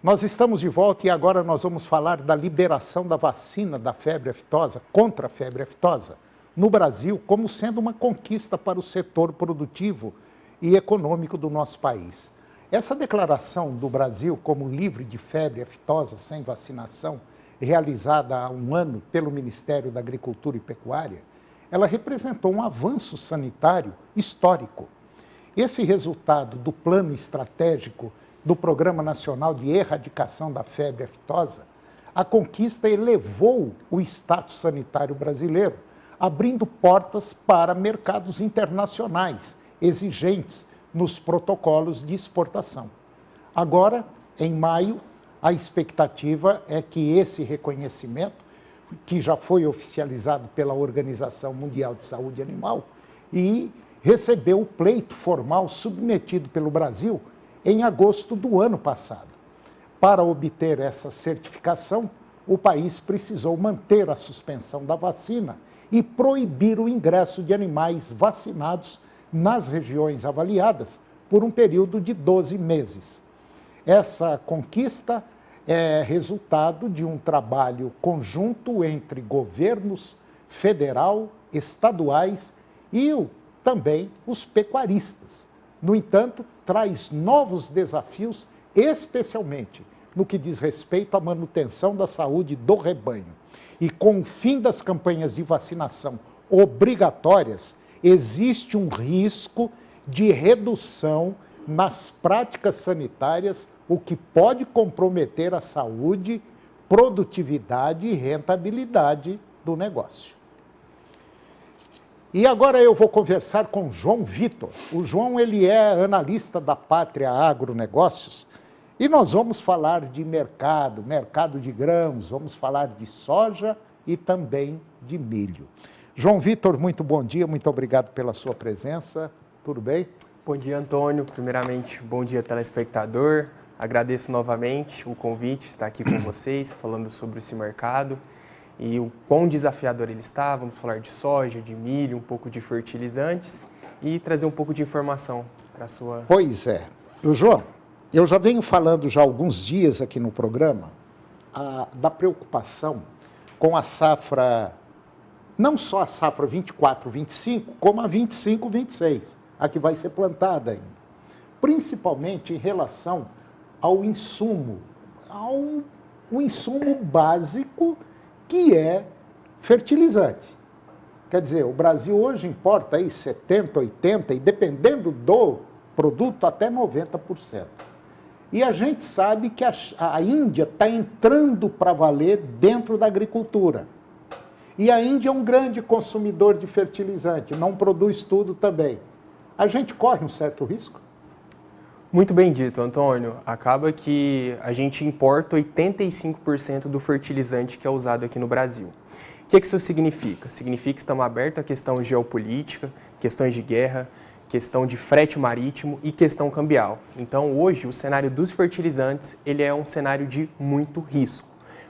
Nós estamos de volta e agora nós vamos falar da liberação da vacina da febre aftosa, contra a febre aftosa, no Brasil, como sendo uma conquista para o setor produtivo e econômico do nosso país. Essa declaração do Brasil como livre de febre aftosa sem vacinação, realizada há um ano pelo Ministério da Agricultura e Pecuária, ela representou um avanço sanitário histórico. Esse resultado do plano estratégico do Programa Nacional de Erradicação da Febre Aftosa, a conquista elevou o status sanitário brasileiro, abrindo portas para mercados internacionais exigentes nos protocolos de exportação. Agora, em maio, a expectativa é que esse reconhecimento, que já foi oficializado pela Organização Mundial de Saúde Animal e recebeu o pleito formal submetido pelo Brasil em agosto do ano passado. Para obter essa certificação, o país precisou manter a suspensão da vacina e proibir o ingresso de animais vacinados nas regiões avaliadas por um período de 12 meses. Essa conquista é resultado de um trabalho conjunto entre governos federal, estaduais e também os pecuaristas. No entanto, traz novos desafios, especialmente no que diz respeito à manutenção da saúde do rebanho. E com o fim das campanhas de vacinação obrigatórias, existe um risco de redução nas práticas sanitárias, o que pode comprometer a saúde, produtividade e rentabilidade do negócio. E agora eu vou conversar com o João Vitor. O João, ele é analista da Pátria Agronegócios e nós vamos falar de mercado de grãos, vamos falar de soja e também de milho. João Vitor, muito bom dia, muito obrigado pela sua presença. Tudo bem? Bom dia, Antônio. Primeiramente, bom dia, telespectador. Agradeço novamente o convite de estar aqui com vocês, falando sobre esse mercado e o quão desafiador ele está. Vamos falar de soja, de milho, um pouco de fertilizantes e trazer um pouco de informação para a sua... Pois é. João, eu já venho falando já há alguns dias aqui no programa da preocupação com a safra, não só a safra 24-25, como a 25-26, a que vai ser plantada ainda. Principalmente em relação ao insumo, um insumo básico que é fertilizante. Quer dizer, o Brasil hoje importa aí 70%, 80% e dependendo do produto até 90%. E a gente sabe que a Índia está entrando para valer dentro da agricultura. E a Índia é um grande consumidor de fertilizante, não produz tudo também. A gente corre um certo risco? Muito bem dito, Antônio. Acaba que a gente importa 85% do fertilizante que é usado aqui no Brasil. O que isso significa? Significa que estamos abertos à questão geopolítica, questões de guerra, questão de frete marítimo e questão cambial. Então, hoje, o cenário dos fertilizantes ele é um cenário de muito risco.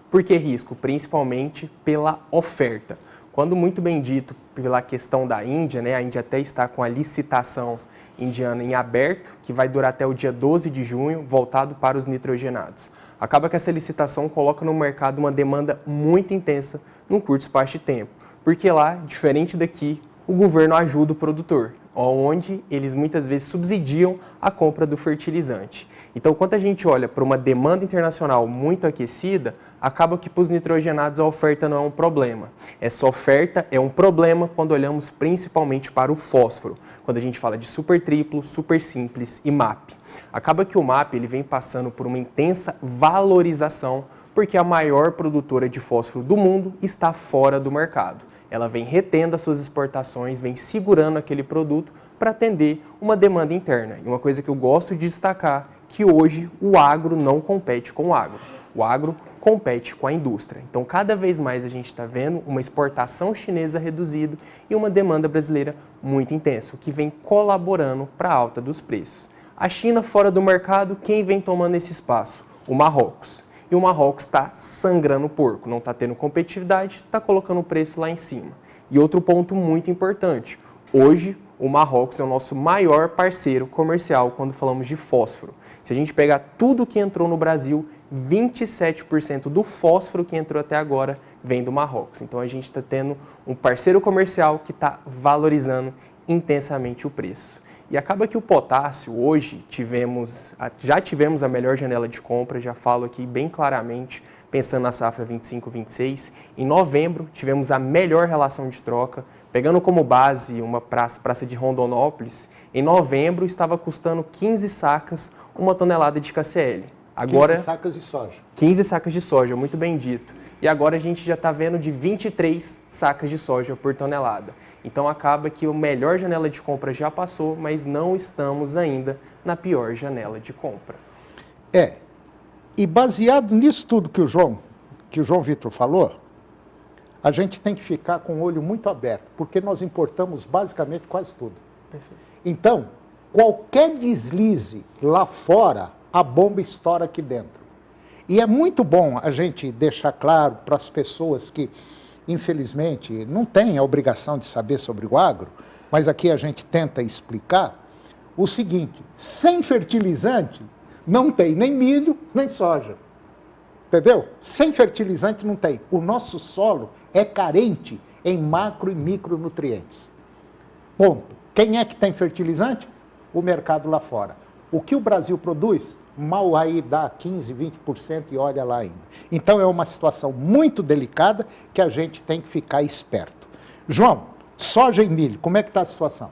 Por que risco? Principalmente pela oferta. Quando muito bem dito pela questão da Índia, né, a Índia até está com a licitação indiana em aberto, que vai durar até o dia 12 de junho, voltado para os nitrogenados. Acaba que essa licitação coloca no mercado uma demanda muito intensa num curto espaço de tempo, porque lá, diferente daqui, o governo ajuda o produtor, onde eles muitas vezes subsidiam a compra do fertilizante. Então, quando a gente olha para uma demanda internacional muito aquecida, acaba que para os nitrogenados a oferta não é um problema. Essa oferta é um problema quando olhamos principalmente para o fósforo, quando a gente fala de super triplo, super simples e MAP. Acaba que o MAP ele vem passando por uma intensa valorização, porque a maior produtora de fósforo do mundo está fora do mercado. Ela vem retendo as suas exportações, vem segurando aquele produto para atender uma demanda interna. E uma coisa que eu gosto de destacar, que hoje o agro não compete com o agro. O agro compete com a indústria. Então, cada vez mais a gente está vendo uma exportação chinesa reduzida e uma demanda brasileira muito intensa, o que vem colaborando para a alta dos preços. A China fora do mercado, quem vem tomando esse espaço? O Marrocos. E o Marrocos está sangrando o porco, não está tendo competitividade, está colocando o preço lá em cima. E outro ponto muito importante, hoje o Marrocos é o nosso maior parceiro comercial quando falamos de fósforo. Se a gente pegar tudo que entrou no Brasil, 27% do fósforo que entrou até agora vem do Marrocos. Então a gente está tendo um parceiro comercial que está valorizando intensamente o preço. E acaba que o potássio, hoje, já tivemos a melhor janela de compra, já falo aqui bem claramente, pensando na safra 25-26. Em novembro, tivemos a melhor relação de troca. Pegando como base uma praça de Rondonópolis, em novembro estava custando 15 sacas uma tonelada de KCl. Agora, 15 sacas de soja. 15 sacas de soja, muito bem dito. E agora a gente já está vendo de 23 sacas de soja por tonelada. Então acaba que a melhor janela de compra já passou, mas não estamos ainda na pior janela de compra. E baseado nisso tudo que o João Vitor falou, a gente tem que ficar com o olho muito aberto, porque nós importamos basicamente quase tudo. Perfeito. Então, qualquer deslize lá fora, a bomba estoura aqui dentro. E é muito bom a gente deixar claro para as pessoas que, infelizmente, não têm a obrigação de saber sobre o agro, mas aqui a gente tenta explicar o seguinte: sem fertilizante não tem nem milho, nem soja. Entendeu? Sem fertilizante não tem. O nosso solo é carente em macro e micronutrientes. Ponto. Quem é que tem fertilizante? O mercado lá fora. O que o Brasil produz, mal aí dá 15%, 20% e olha lá ainda. Então é uma situação muito delicada que a gente tem que ficar esperto. João, soja e milho, como é que está a situação?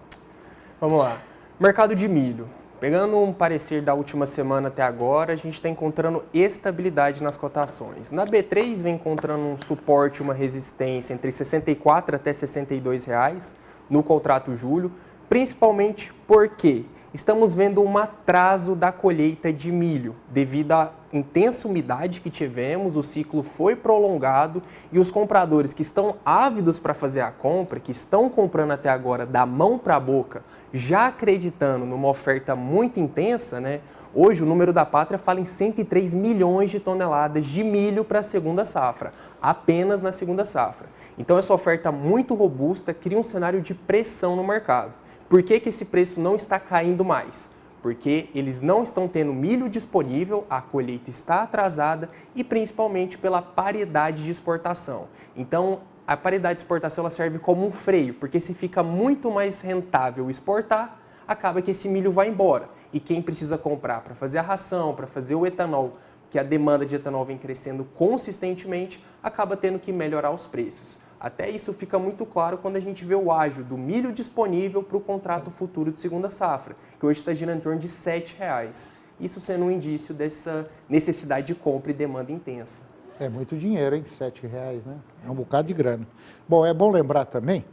Vamos lá. Mercado de milho. Pegando um parecer da última semana até agora, a gente está encontrando estabilidade nas cotações. Na B3 vem encontrando um suporte, uma resistência entre R$ 64 até R$ 62 reais no contrato julho, principalmente porque estamos vendo um atraso da colheita de milho. Devido à intensa umidade que tivemos, o ciclo foi prolongado e os compradores que estão ávidos para fazer a compra, que estão comprando até agora da mão para a boca, já acreditando numa oferta muito intensa, né? Hoje o número da pátria fala em 103 milhões de toneladas de milho para a segunda safra, apenas na segunda safra. Então essa oferta muito robusta cria um cenário de pressão no mercado. Por que esse preço não está caindo mais? Porque eles não estão tendo milho disponível, a colheita está atrasada e principalmente pela paridade de exportação. Então, a paridade de exportação ela serve como um freio, porque se fica muito mais rentável exportar, acaba que esse milho vai embora. E quem precisa comprar para fazer a ração, para fazer o etanol, que a demanda de etanol vem crescendo consistentemente, acaba tendo que melhorar os preços. Até isso fica muito claro quando a gente vê o ágio do milho disponível para o contrato futuro de segunda safra, que hoje está girando em torno de R$ 7,00. Isso sendo um indício dessa necessidade de compra e demanda intensa. É muito dinheiro, hein? R$ 7,00, né? É um bocado de grana. Bom, é bom lembrar também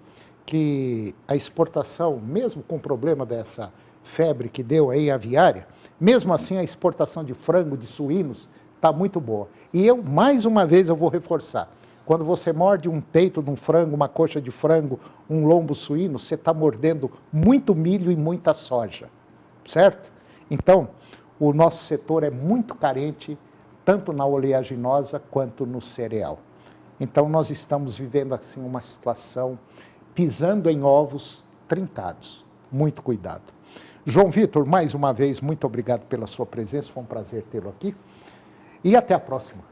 que a exportação, mesmo com o problema dessa febre que deu aí aviária, mesmo assim a exportação de frango, de suínos, está muito boa. E mais uma vez, eu vou reforçar. Quando você morde um peito de um frango, uma coxa de frango, um lombo suíno, você está mordendo muito milho e muita soja, certo? Então, o nosso setor é muito carente, tanto na oleaginosa quanto no cereal. Então, nós estamos vivendo assim uma situação, pisando em ovos trincados. Muito cuidado. João Vitor, mais uma vez, muito obrigado pela sua presença, foi um prazer tê-lo aqui. E até a próxima.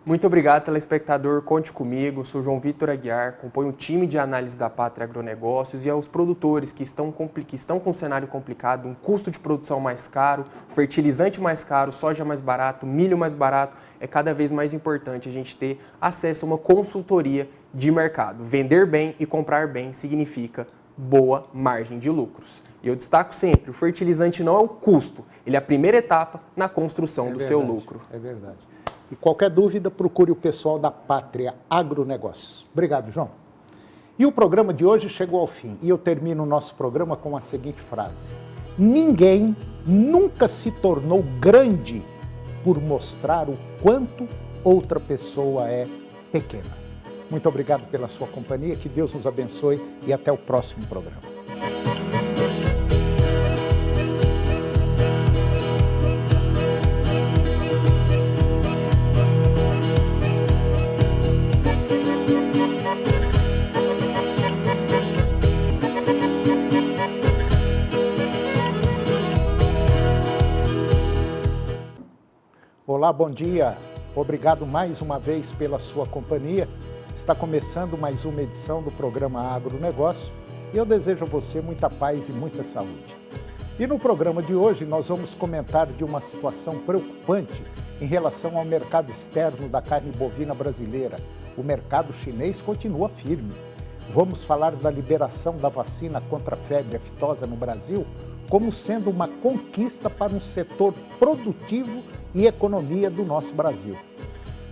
Muito obrigado, telespectador. Conte comigo. Sou João Vitor Aguiar, componho o time de análise da Pátria Agronegócios e aos produtores que estão com um cenário complicado, um custo de produção mais caro, fertilizante mais caro, soja mais barato, milho mais barato. É cada vez mais importante a gente ter acesso a uma consultoria de mercado. Vender bem e comprar bem significa boa margem de lucros. E eu destaco sempre, o fertilizante não é o custo, ele é a primeira etapa na construção do seu lucro. É verdade. E qualquer dúvida, procure o pessoal da Pátria Agronegócios. Obrigado, João. E o programa de hoje chegou ao fim. E eu termino o nosso programa com a seguinte frase: ninguém nunca se tornou grande por mostrar o quanto outra pessoa é pequena. Muito obrigado pela sua companhia, que Deus nos abençoe e até o próximo programa. Olá, bom dia. Obrigado mais uma vez pela sua companhia. Está começando mais uma edição do programa Agronegócio e eu desejo a você muita paz e muita saúde. E no programa de hoje nós vamos comentar de uma situação preocupante em relação ao mercado externo da carne bovina brasileira. O mercado chinês continua firme. Vamos falar da liberação da vacina contra a febre aftosa no Brasil como sendo uma conquista para um setor produtivo e economia do nosso Brasil.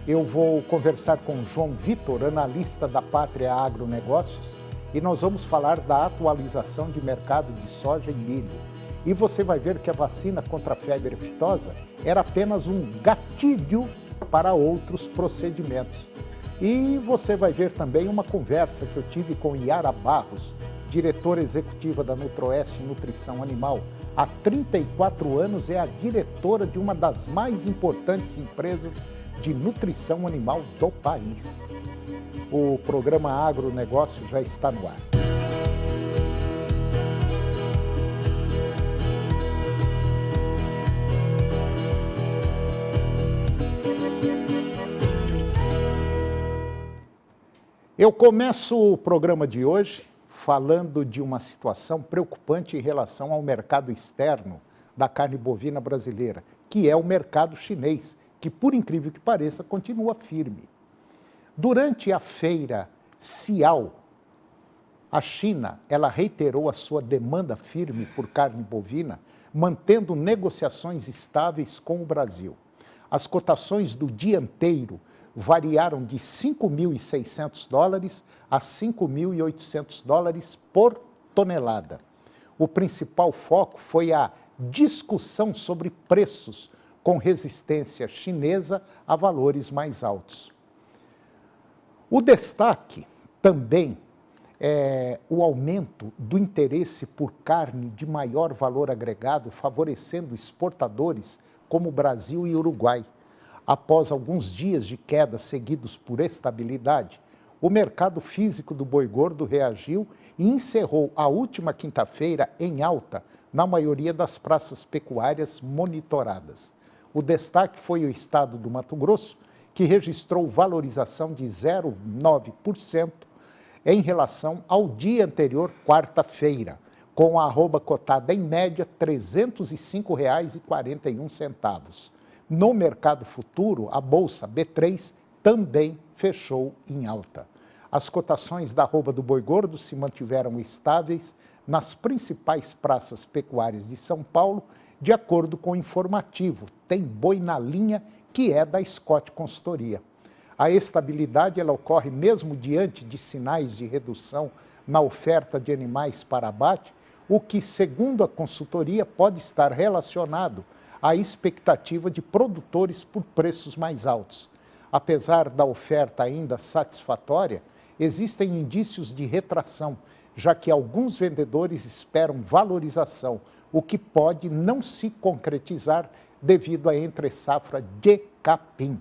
Eu vou conversar com o João Vitor, analista da Pátria Agronegócios, e nós vamos falar da atualização de mercado de soja e milho. E você vai ver que a vacina contra a febre aftosa era apenas um gatilho para outros procedimentos. E você vai ver também uma conversa que eu tive com Yara Barros, diretora executiva da Nutroeste Nutrição Animal. Há 34 anos é a diretora de uma das mais importantes empresas de nutrição animal do país. O programa Agronegócio já está no ar. Eu começo o programa de hoje falando de uma situação preocupante em relação ao mercado externo da carne bovina brasileira, que é o mercado chinês, que, por incrível que pareça, continua firme. Durante a feira CIAL, a China, ela reiterou a sua demanda firme por carne bovina, mantendo negociações estáveis com o Brasil. As cotações do dia inteiro variaram de $5.600 a $5.800 por tonelada. O principal foco foi a discussão sobre preços com resistência chinesa a valores mais altos. O destaque também é o aumento do interesse por carne de maior valor agregado, favorecendo exportadores como Brasil e Uruguai. Após alguns dias de queda seguidos por estabilidade, o mercado físico do boi gordo reagiu e encerrou a última quinta-feira em alta na maioria das praças pecuárias monitoradas. O destaque foi o estado do Mato Grosso, que registrou valorização de 0,9% em relação ao dia anterior, quarta-feira, com a arroba cotada em média R$ 305,41. No mercado futuro, a bolsa B3 também fechou em alta. As cotações da arroba do boi gordo se mantiveram estáveis nas principais praças pecuárias de São Paulo, de acordo com o informativo Tem Boi na Linha, que é da Scott Consultoria. A estabilidade ela ocorre mesmo diante de sinais de redução na oferta de animais para abate, o que, segundo a consultoria, pode estar relacionado à expectativa de produtores por preços mais altos. Apesar da oferta ainda satisfatória, existem indícios de retração, já que alguns vendedores esperam valorização, o que pode não se concretizar devido à entre-safra de capim.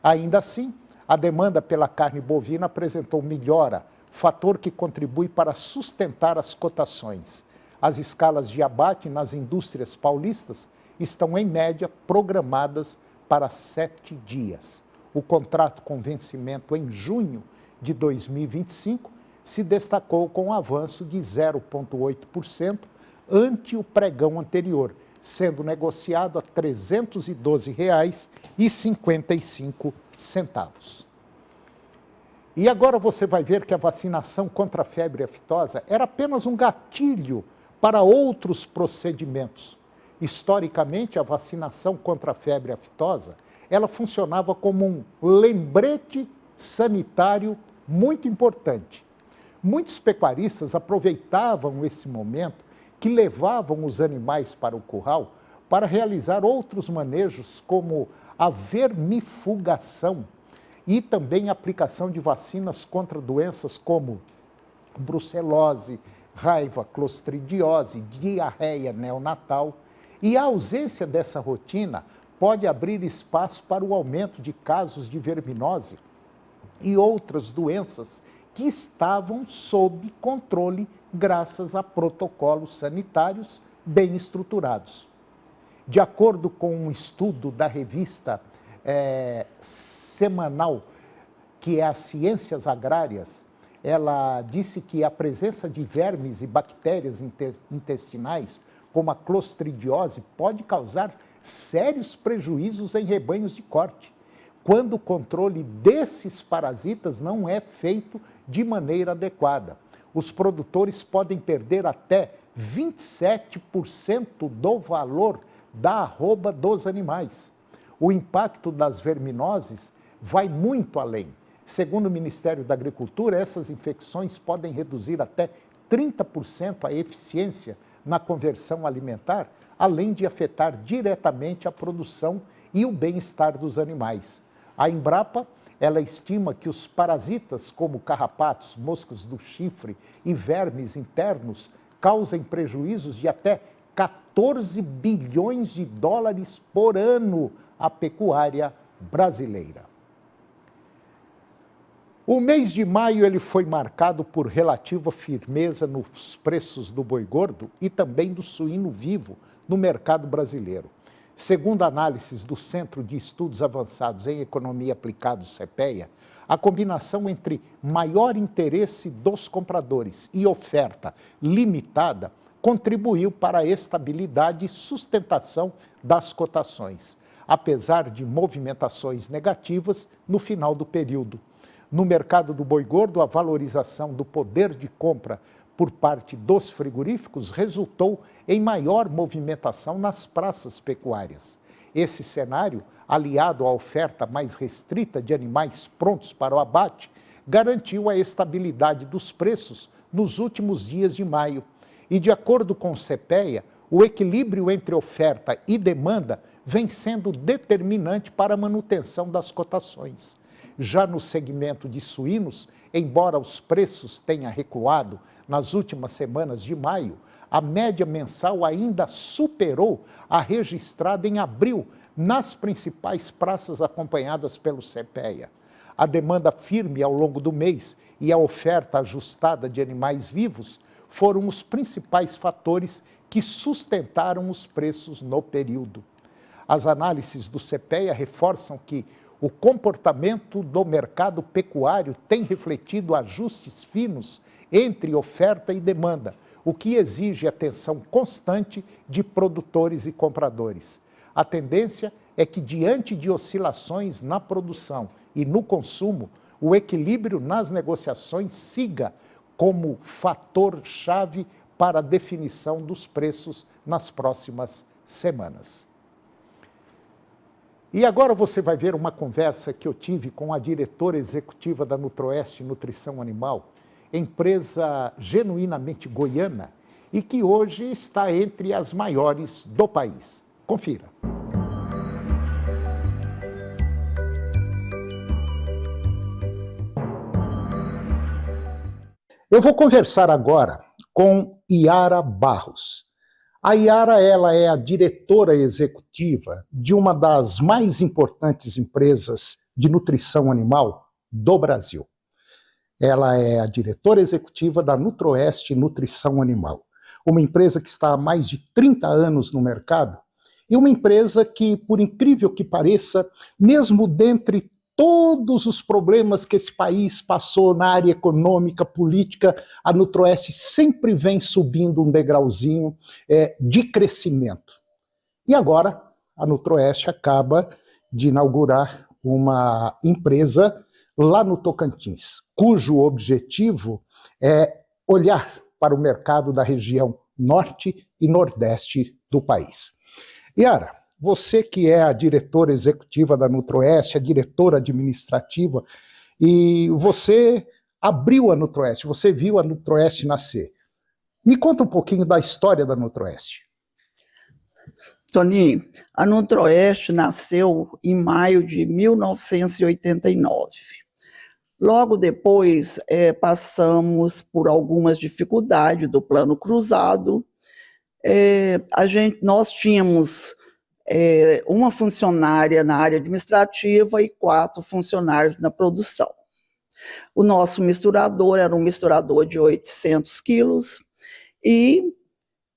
Ainda assim, a demanda pela carne bovina apresentou melhora, fator que contribui para sustentar as cotações. As escalas de abate nas indústrias paulistas estão, em média, programadas para 7 dias. O contrato com vencimento em junho de 2025 se destacou com um avanço de 0,8% ante o pregão anterior, sendo negociado a R$ 312,55. E agora você vai ver que a vacinação contra a febre aftosa era apenas um gatilho para outros procedimentos. Historicamente, a vacinação contra a febre aftosa, ela funcionava como um lembrete sanitário muito importante. Muitos pecuaristas aproveitavam esse momento que levavam os animais para o curral para realizar outros manejos, como a vermifugação e também a aplicação de vacinas contra doenças como brucelose, raiva, clostridiose, diarreia neonatal. E a ausência dessa rotina pode abrir espaço para o aumento de casos de verminose e outras doenças que estavam sob controle graças a protocolos sanitários bem estruturados. De acordo com um estudo da revista semanal, que é as Ciências Agrárias, ela disse que a presença de vermes e bactérias intestinais, como a clostridiose, pode causar sérios prejuízos em rebanhos de corte, quando o controle desses parasitas não é feito de maneira adequada. Os produtores podem perder até 27% do valor da arroba dos animais. O impacto das verminoses vai muito além. Segundo o Ministério da Agricultura, essas infecções podem reduzir até 30% a eficiência na conversão alimentar, além de afetar diretamente a produção e o bem-estar dos animais. A Embrapa, ela estima que os parasitas, como carrapatos, moscas do chifre e vermes internos, causem prejuízos de até 14 bilhões de dólares por ano à pecuária brasileira. O mês de maio ele foi marcado por relativa firmeza nos preços do boi gordo e também do suíno vivo no mercado brasileiro. Segundo análises do Centro de Estudos Avançados em Economia Aplicada, CEPEA, a combinação entre maior interesse dos compradores e oferta limitada contribuiu para a estabilidade e sustentação das cotações, apesar de movimentações negativas no final do período. No mercado do boi gordo, a valorização do poder de compra por parte dos frigoríficos resultou em maior movimentação nas praças pecuárias. Esse cenário, aliado à oferta mais restrita de animais prontos para o abate, garantiu a estabilidade dos preços nos últimos dias de maio. E, de acordo com o CEPEA, o equilíbrio entre oferta e demanda vem sendo determinante para a manutenção das cotações. Já no segmento de suínos, embora os preços tenham recuado nas últimas semanas de maio, a média mensal ainda superou a registrada em abril nas principais praças acompanhadas pelo CEPEA. A demanda firme ao longo do mês e a oferta ajustada de animais vivos foram os principais fatores que sustentaram os preços no período. As análises do CEPEA reforçam que o comportamento do mercado pecuário tem refletido ajustes finos entre oferta e demanda, o que exige atenção constante de produtores e compradores. A tendência é que, diante de oscilações na produção e no consumo, o equilíbrio nas negociações siga como fator-chave para a definição dos preços nas próximas semanas. E agora você vai ver uma conversa que eu tive com a diretora executiva da Nutroeste Nutrição Animal, empresa genuinamente goiana e que hoje está entre as maiores do país. Confira. Eu vou conversar agora com Yara Barros. A Yara, ela é a diretora executiva de uma das mais importantes empresas de nutrição animal do Brasil. Ela é a diretora executiva da Nutroeste Nutrição Animal, uma empresa que está há mais de 30 anos no mercado e uma empresa que, por incrível que pareça, mesmo dentre todos os problemas que esse país passou na área econômica, política, a Nutroeste sempre vem subindo um degrauzinho de crescimento. E agora a Nutroeste acaba de inaugurar uma empresa lá no Tocantins, cujo objetivo é olhar para o mercado da região norte e nordeste do país. Yara, você que é a diretora executiva da Nutroeste, a diretora administrativa, e você abriu a Nutroeste, você viu a Nutroeste nascer. Me conta um pouquinho da história da Nutroeste. Toninho, a Nutroeste nasceu em maio de 1989. Logo depois, passamos por algumas dificuldades do plano cruzado. Nós tínhamos uma funcionária na área administrativa e 4 funcionários na produção. O nosso misturador era um misturador de 800 quilos e,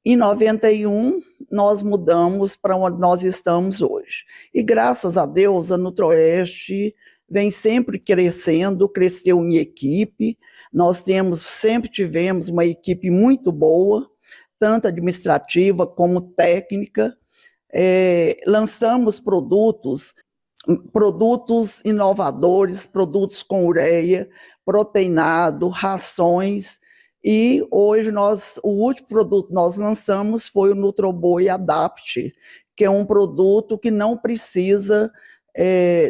em 91, nós mudamos para onde nós estamos hoje. E graças a Deus, a Nutroeste vem sempre crescendo, cresceu em equipe. Nós sempre tivemos uma equipe muito boa, tanto administrativa como técnica. Lançamos produtos inovadores, produtos com ureia, proteinado, rações, e hoje o último produto que nós lançamos foi o NutroBoi Adapt, que é um produto que não precisa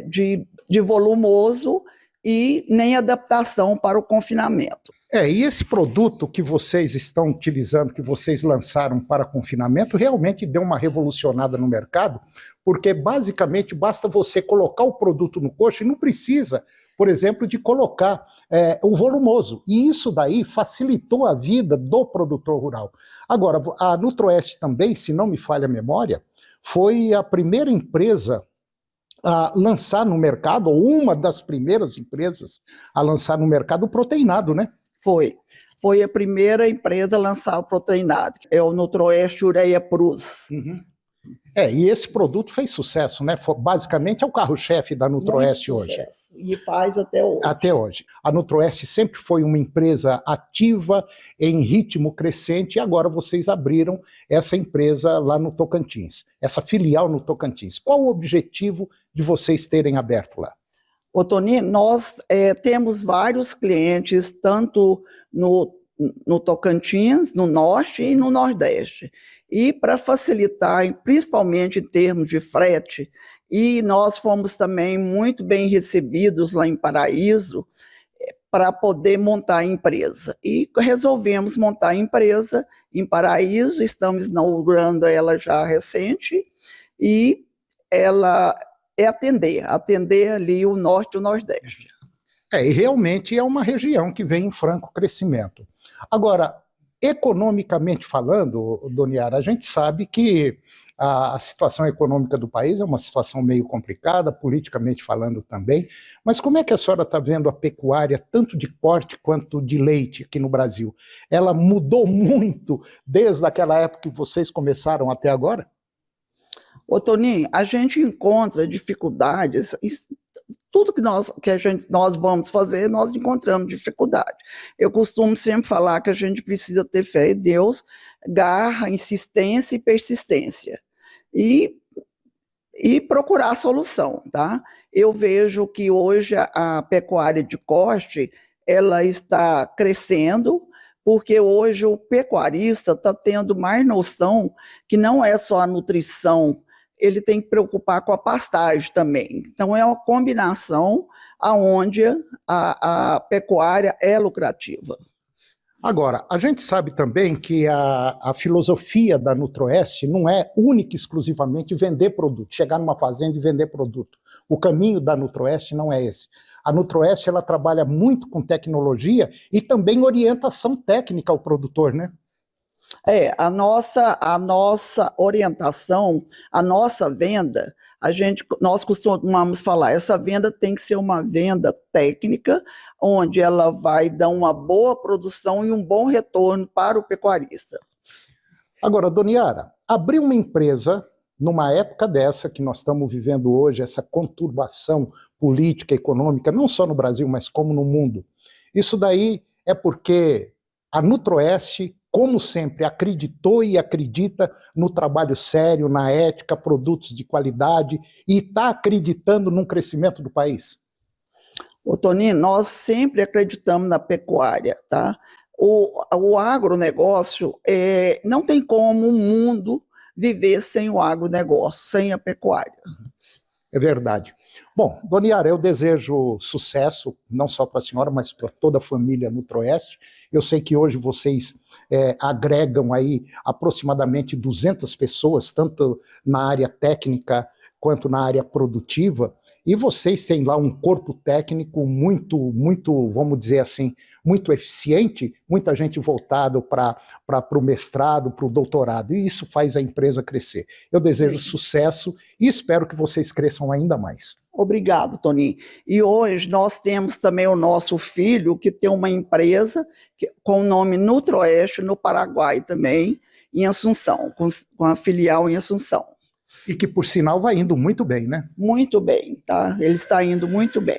de volumoso e nem adaptação para o confinamento. E esse produto que vocês estão utilizando, que vocês lançaram para confinamento, realmente deu uma revolucionada no mercado, porque basicamente basta você colocar o produto no coxo e não precisa, por exemplo, de colocar o volumoso. E isso daí facilitou a vida do produtor rural. Agora, a Nutroeste também, se não me falha a memória, foi a primeira empresa a lançar no mercado, ou uma das primeiras empresas a lançar no mercado o proteinado, né? Foi a primeira empresa a lançar o proteinado, é o Nutroeste Ureia Plus. Uhum. E esse produto fez sucesso, né? Basicamente é o carro-chefe da Nutroeste hoje. E faz até hoje. Até hoje. A Nutroeste sempre foi uma empresa ativa, em ritmo crescente, e agora vocês abriram essa empresa lá no Tocantins, essa filial no Tocantins. Qual o objetivo de vocês terem aberto lá? Ô, Tony, nós temos vários clientes, tanto no Tocantins, no Norte e no Nordeste. E para facilitar, principalmente em termos de frete, e nós fomos também muito bem recebidos lá em Paraíso, para poder montar a empresa. E resolvemos montar a empresa em Paraíso, estamos inaugurando ela já recente, e ela atender ali o Norte e o Nordeste. E realmente é uma região que vem em franco crescimento. Agora, economicamente falando, Dona Yara, a gente sabe que a situação econômica do país é uma situação meio complicada, politicamente falando também, mas como é que a senhora está vendo a pecuária, tanto de corte quanto de leite aqui no Brasil? Ela mudou muito desde aquela época que vocês começaram até agora? Ô, Toninho, a gente encontra dificuldades, tudo que nós vamos fazer, nós encontramos dificuldade. Eu costumo sempre falar que a gente precisa ter fé em Deus, garra, insistência e persistência, e procurar a solução, tá? Eu vejo que hoje a pecuária de corte, ela está crescendo, porque hoje o pecuarista está tendo mais noção que não é só a nutrição, ele tem que preocupar com a pastagem também. Então, é uma combinação onde a pecuária é lucrativa. Agora, a gente sabe também que a filosofia da Nutroeste não é única e exclusivamente vender produto, chegar numa fazenda e vender produto. O caminho da Nutroeste não é esse. A Nutroeste, ela trabalha muito com tecnologia e também orientação técnica ao produtor, né? A nossa orientação, a nossa venda, nós costumamos falar, essa venda tem que ser uma venda técnica, onde ela vai dar uma boa produção e um bom retorno para o pecuarista. Agora, Dona Yara, abrir uma empresa numa época dessa que nós estamos vivendo hoje, essa conturbação política, econômica, não só no Brasil, mas como no mundo, isso daí é porque a Nutroeste, como sempre, acreditou e acredita no trabalho sério, na ética, produtos de qualidade, e está acreditando num crescimento do país? Ô, Toninho, nós sempre acreditamos na pecuária, tá? O agronegócio, não tem como o mundo viver sem o agronegócio, sem a pecuária. É verdade. Bom, Dona Yara, eu desejo sucesso, não só para a senhora, mas para toda a família Nutroeste. Eu sei que hoje vocês agregam aí aproximadamente 200 pessoas, tanto na área técnica quanto na área produtiva, e vocês têm lá um corpo técnico muito, vamos dizer assim, muito eficiente, muita gente voltada para o mestrado, para o doutorado, e isso faz a empresa crescer. Eu desejo sucesso e espero que vocês cresçam ainda mais. Obrigado, Toninho. E hoje nós temos também o nosso filho, que tem uma empresa com o nome Nutroeste, no Paraguai também, em Assunção, com a filial em Assunção. E que, por sinal, vai indo muito bem, né? Muito bem, tá? Ele está indo muito bem.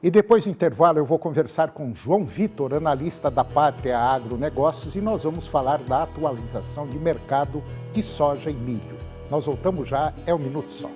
E depois do intervalo eu vou conversar com João Vitor, analista da Pátria Agronegócios, e nós vamos falar da atualização de mercado de soja e milho. Nós voltamos já, é um minuto só.